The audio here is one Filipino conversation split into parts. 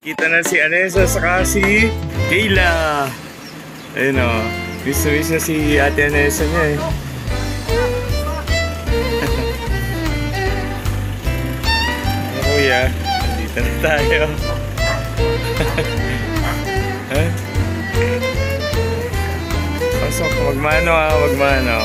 Kita na si Anessa saka si Kayla. Ayun o. Miss na si Ate Anessa niya eh. Ano kuya? Dito na tayo. Pasok. Magmano ha. Magmano.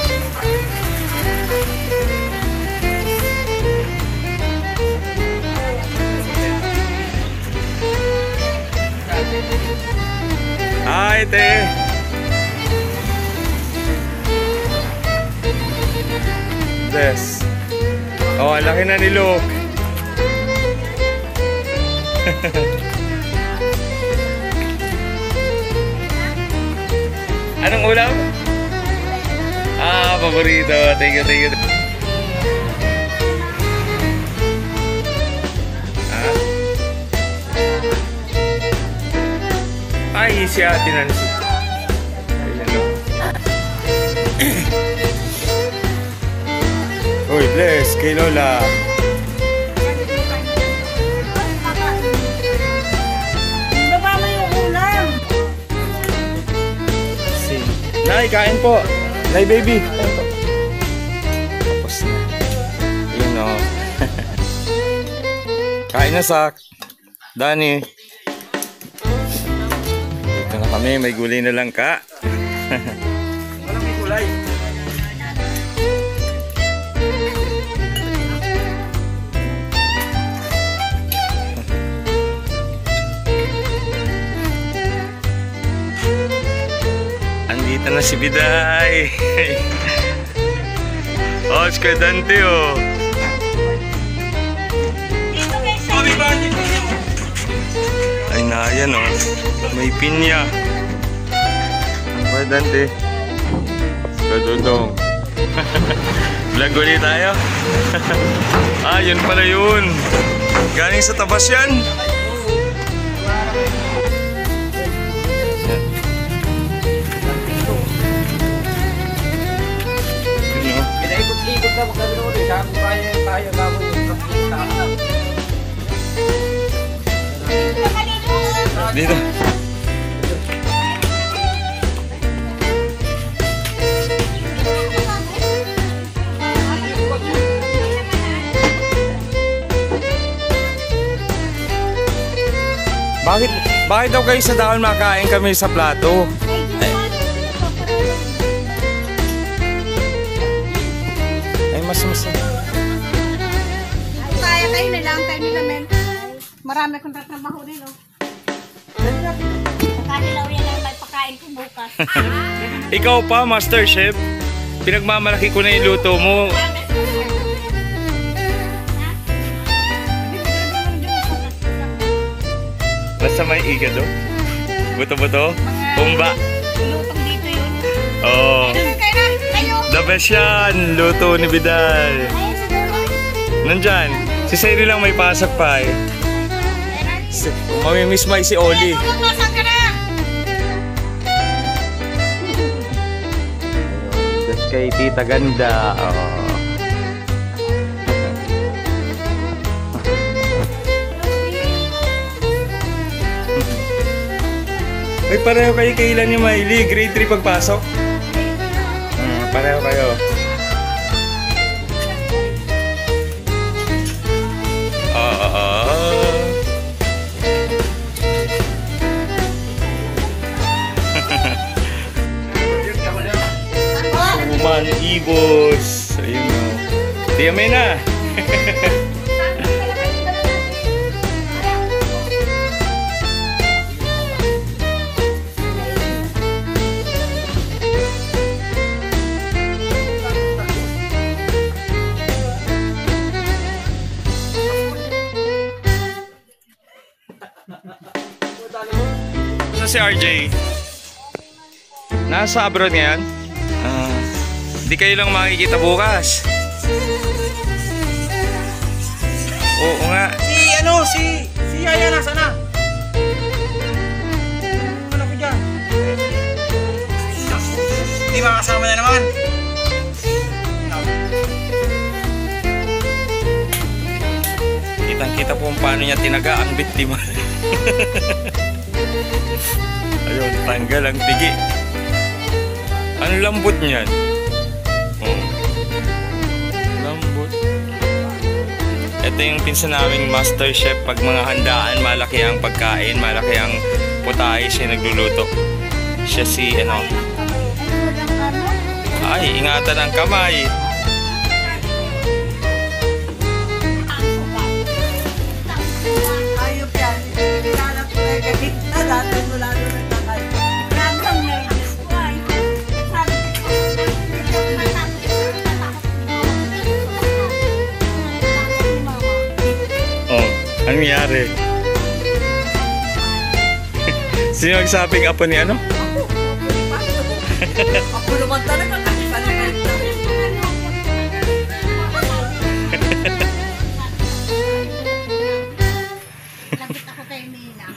Hi, te. Yes. Oh, laki na ni Luke. Anong ulam? Ah, paborito. Thank you, thank you. Ay, si Ate Nancy. Uy, bless kay Lola. Baba mo yung ulam. Nay, kain po. Nay, baby. Tapos na. Yun o. Kain na, Sak. Dani. Dito na kami. May gulay na lang ka. Walang may gulay. Andito na si Biday. Oh, si Kuya Dante oh. Dito kay sa Ay na, yan oh. May pinya. Kuya Dante. Kuya Dudong. Vlog ulit tayo. Ah, yun pala yun. Galing sa tabas yan. Ikot na magkabilo ulit. Sabi tayo gabo yung kapita. Dito. Bakit daw kayo sa dahon makain kami sa plato? Ay, mas. kaya kayo na lang tayo nila men. Marami kong tatrabaho din oh. Nakanilaw yan lang tayo pakain ko bukas. Ikaw pa, Master Chef. Pinagmamalaki ko na yung luto mo. Basta may igado. Buto-buto. Pumba. Lutong dito yun. Oo. Kayo. The best yan. Luto ni Bidal. Ayun sa dulo. Nandyan. Si Seri lang may pasok pa eh. Mamimiss mo si Oli. Nasaan ka na? That's kay Tita Ganda. Oh. Ay, pareho kayo kailan ni Miley. Grade 3 pagpasok. Pareho kayo. Kuman, ibos. Ayun o. Tiyamay na. Si RJ nasa abroad ngayon. Di kayo lang makikita bukas. Oo nga. Si Yaya nasa na? Ano ko dyan? Di ba kasama na naman? Kitang-kita po paano niya tinaga ang biktima. Ayun, tanggal ang tigi. Ang lambot niyan. Oh. Lambot. Ito yung pinsan naming master chef. Pag mga handaan, malaki ang pagkain, malaki ang putahe, siya nagluluto. Siya si ano. Ay, ingatan ang kamay. Ayop yan. Ilalap ko na kahit na dati mo lalo nagtakal. Random nervous ko ay. Sabi ko, Oh, anong nangyari? Sino nagsabing apo ni ano? ako naman talaga kasi panipalit na. Lapit ako kay Mina.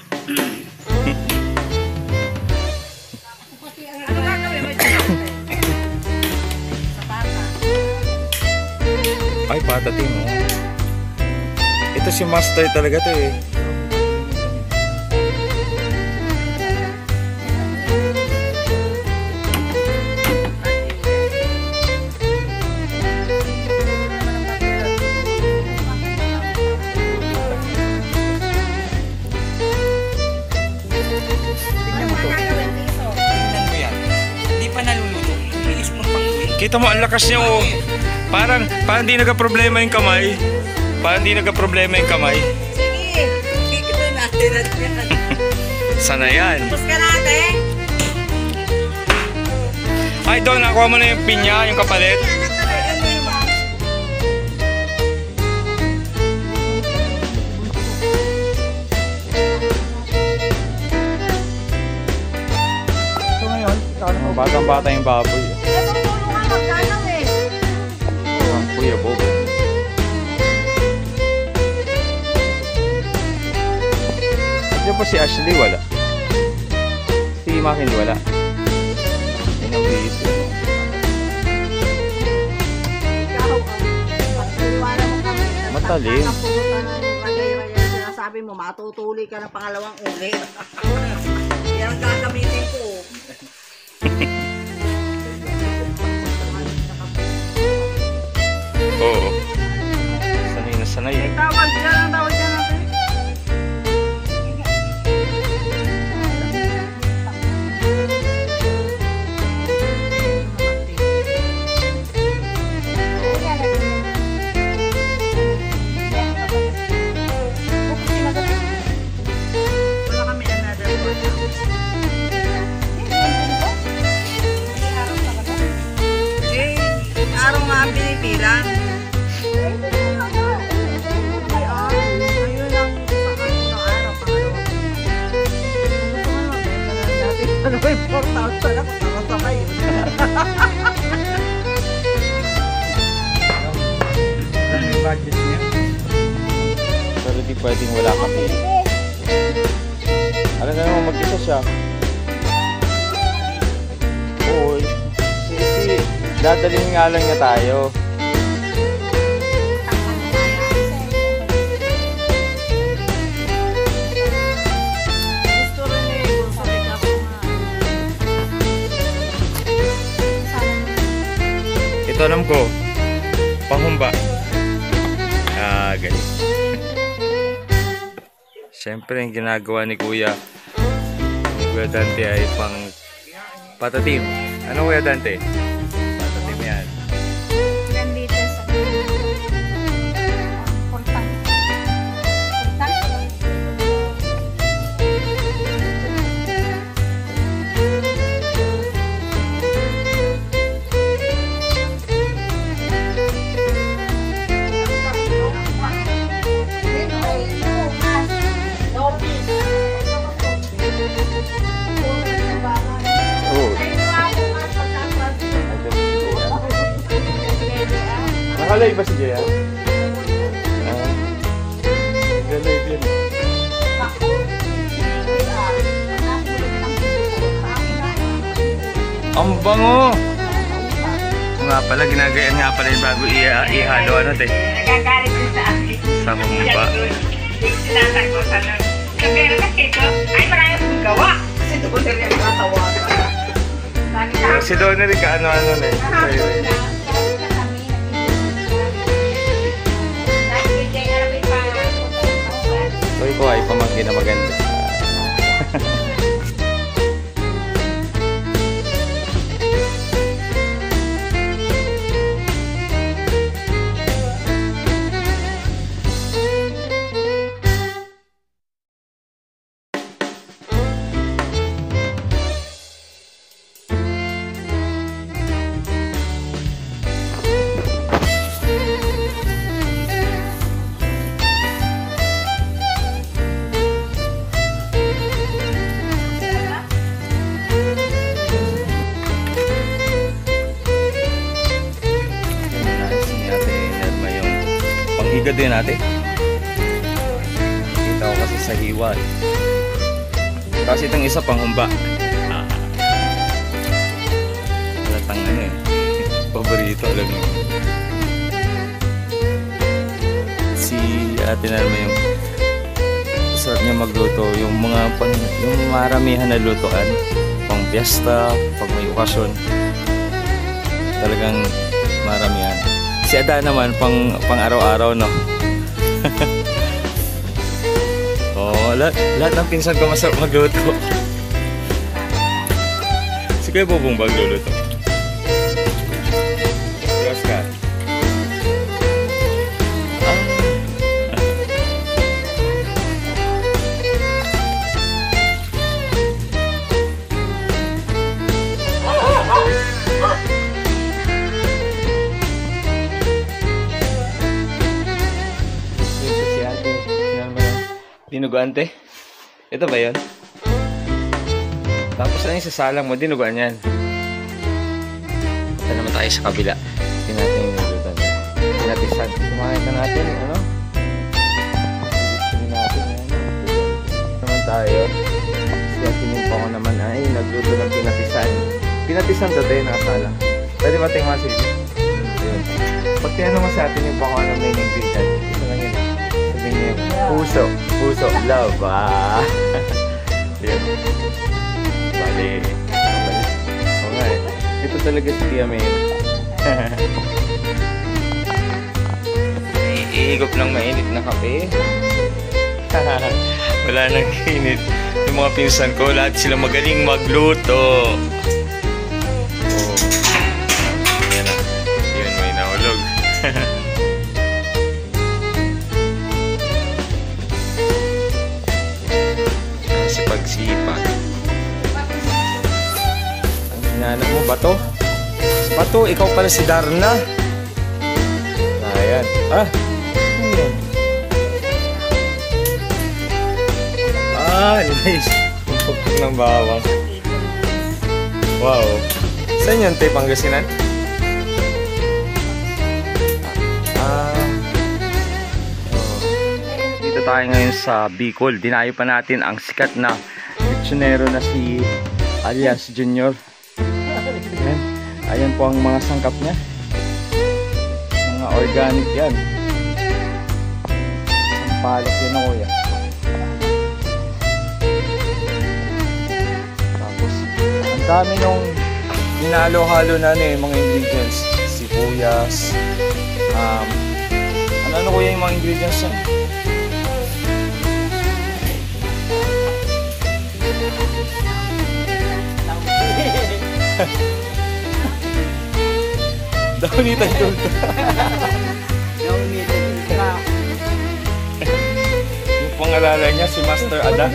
Ako pati ang ano gagawin mo dyan? Sa bata. Ay, patating mo. Ito si master talaga to eh. Kita mo ang lakas niya oh. Parang di nagka-problema yung kamay. Parang di nagka-problema yung kamay. Sige, kikita natin at yan. Sana yan. Tapos ka natin. Ay, Don, nakuha mo na yung pinya, yung kapalit. So ngayon, batang-bata yung baboy. Kuya Bobo. Diyan po si Ashley, wala. Si Makin, wala. Yan ang bihis. Matalim. Sinasabi mo, matutuli ka ng pangalawang ulit. Yan ang gagamitin ko. Oo. Sanay na sanay. Tawag dyan ang tawag dyan natin. Wala kami another one. Araw nga ang pinipilan. Ano ba yung 4,000 ako? Tama sa kayo. Ano yung budget niya? Pero di pwedeng wala kami. Alam na naman mag-isa siya. Oo. Dadalhin nga lang niya tayo. Gusto rin eh. Sabi ka po nga. Ito alam ko. Panghumba. Galing. Siyempre, yung ginagawa ni Kuya Dante ay pang patatim. Ano Kuya Dante? Patatim yan. Yan dito sa portal. Nakalay ba si Jaya? Nakalay din. Ang bango! Nga pala, ginagayan nga pala yung bago ihalo ano te. Nagagalit din sa akin. Sa mumba. Sinatagosan lang. Kagaya na ito, ay marami kong gawa. Kasi doon na rin natawagan. Lagi na. Si Donnie rin kaano-ano na eh. Sa'yo eh. Uy ko ay pamangkin na maganda. Higa din natin. Kita ko kasi sa hiwa. Kasi itong isa pang humba. Halatang ano eh. Paborito, alam mo. Si ate Norma yung sarap niya magluto. Yung mga yung maramihan na lutoan. Pang piyesta, pag may okasyon. Talagang maramihan. Si Ada naman pang araw-araw, no? Oh, lahat ng pinsan ko masarap magluto. Si Kuya Bobong ba magluluto? Yes, ka. Dinuguan, te? Ito ba yun? Tapos ano yung sasalang mo? Dinuguan yan. Ito naman tayo sa kabila. Hindi natin yung naglutan. Pinatisan. Kumain na natin, ano? Hindi natin, ano? Naman tayo. Si Atinimpa ko naman ay nagluto ng pinatisan. Pinatisan to, te, nakasalang. Pwede ba tayong masilip? Yun. Pag tinanong mo sa Atinimpa ko ano may ingredient. Ito lang yun. Sabi niya, puso, love, yun. Bali. Oo nga eh. Ito talaga si Tia May. Iigop ng mainit na kape. Wala nang init. Yung mga pinsan ko, lahat sila magaling magluto. Oh. Yan na. Yun, may nahulog. Pagsipag. Ang hinanap mo, Bato? Bato, ikaw pala si Darna. Ayan. Ayan. Nice. Ang pagpag ng bawang. Wow. Saan yan, te? Pangasinan? Dito tayo ngayon sa Bicol. Dinayo pa natin ang sikat na lechonero na si alias Junior. Ayan. Ayan po ang mga sangkap niya. Mga organic yan. Ang palok yun na, kuya. Tapos ang dami nung hinalo-halo na mga ingredients. Sibuyas. Ano kuya yung mga ingredients yan? Daunita yun. Daunita yun. Yung pangalala niya si Master Ada.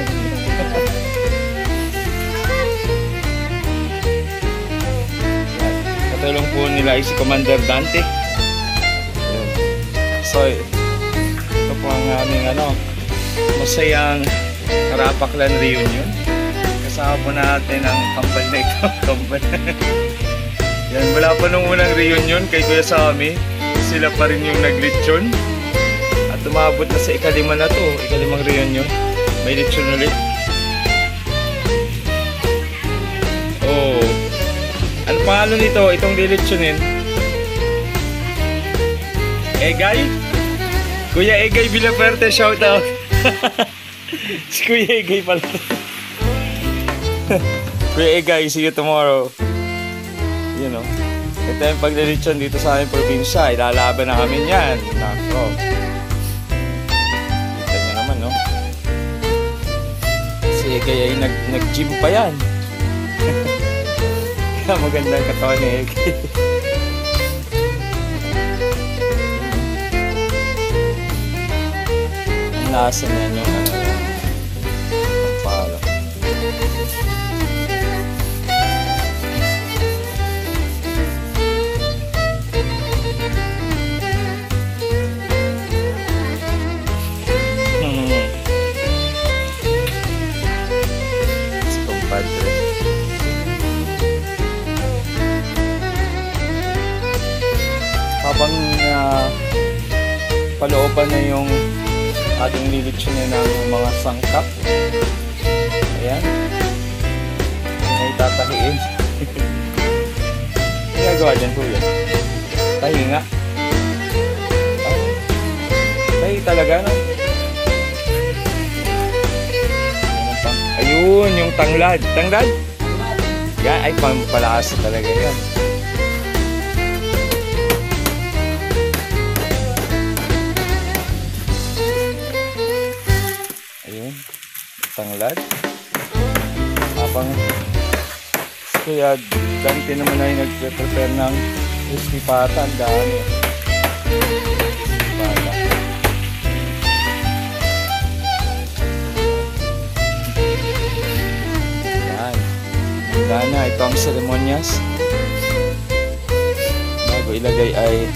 Katulong po nila ay si Commander Dante. So, ito po ang aming masayang Karapaklan reunion. Kasama po natin ang kambal na ito. Kambal. Yan, wala pa nung unang reunion kay Kuya Sammy. Sila pa rin yung nag-lechon. At umabot na sa ikalima na to. Ikalimang reunion. May lechon ulit. Oh. Ano pangalan nito? Itong lilechonin? Egay? Kuya Egay Villaferte, shout out. Si Kuya Egay pala. Kuya Egay, see you tomorrow. You know. Ito yung paglilitsyon dito sa aming probinsya. Ilalaban na kami yan. Nako. Kita nyo naman, no? Si Egay ay nag-gym pa yan. Kaya maganda ang katawan ni Egay. Ang lasa niyan yung pampalo. Si compadre. Habang palooban na yung ating lilitsunin ng mga sangkap. Ayan. Yung ay tatahiin. Ginagawa dyan, Kuya. Tahi nga. Tahi talaga, no? Ayun, yung tanglad. Tanglad? Yan, ay pampalaasa talaga yan. Ayun, tanglad. Habang kaya Dante naman ay nag-prepare ng crispy pata. Ang dami. Crispy pata. Yan. Handa na. Ito ang seremonyas. Bago ilagay ay